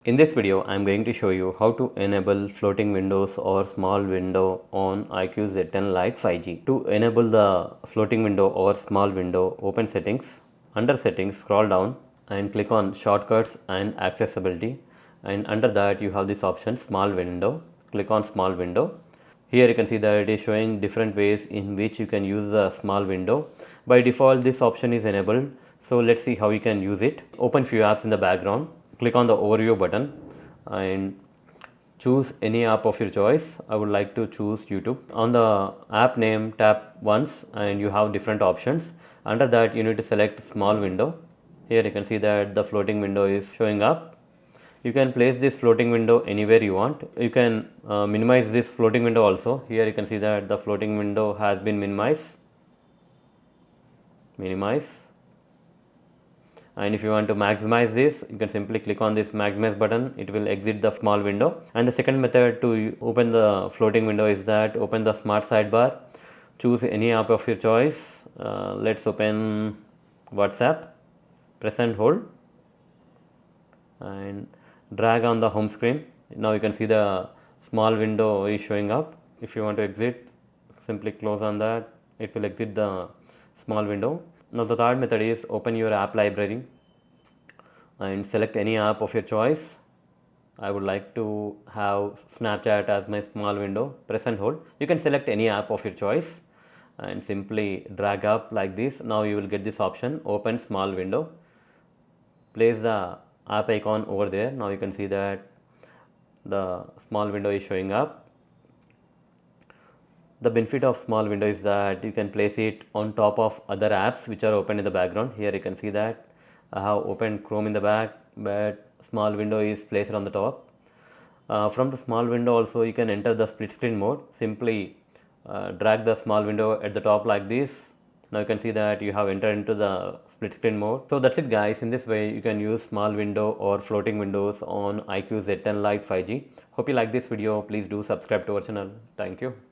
In this video, I am going to show you how to enable floating windows or small window on iQOO Z10 Lite 5G. To enable the floating window or small window, open settings. Under settings, scroll down and click on shortcuts and accessibility. And under that, you have this option small window. Click on small window. Here you can see that it is showing different ways in which you can use the small window. By default, this option is enabled. So let's see how you can use it. Open few apps in the background. Click on the overview button and choose any app of your choice. I would like to choose YouTube. On the app name, tap once and you have different options. Under that, you need to select small window. Here you can see that the floating window is showing up. You can place this floating window anywhere you want. You can minimize this floating window also. Here you can see that the floating window has been minimized. Minimize. And if you want to maximize this, you can simply click on this maximize button. It will exit the small window. And the second method to open the floating window is that open the smart sidebar. Choose any app of your choice. Let's open WhatsApp. Press and hold and drag on the home screen. Now you can see the small window is showing up. If you want to exit, simply close on that. It will exit the small window. Now the third method is open your app library and select any app of your choice. I would like to have Snapchat as my small window. Press and hold. You can select any app of your choice and simply drag up like this. Now you will get this option, open small window. Place the app icon over there. Now you can see that the small window is showing up. The benefit of small window is that you can place it on top of other apps which are open in the background. Here you can see that I have opened Chrome in the back, but small window is placed on the top. From the small window also you can enter the split screen mode. Simply drag the small window at the top like this. Now you can see that you have entered into the split screen mode. So that's it guys. In this way you can use small window or floating windows on iQOO Z10 Lite 5G. Hope you like this video. Please do subscribe to our channel. Thank you.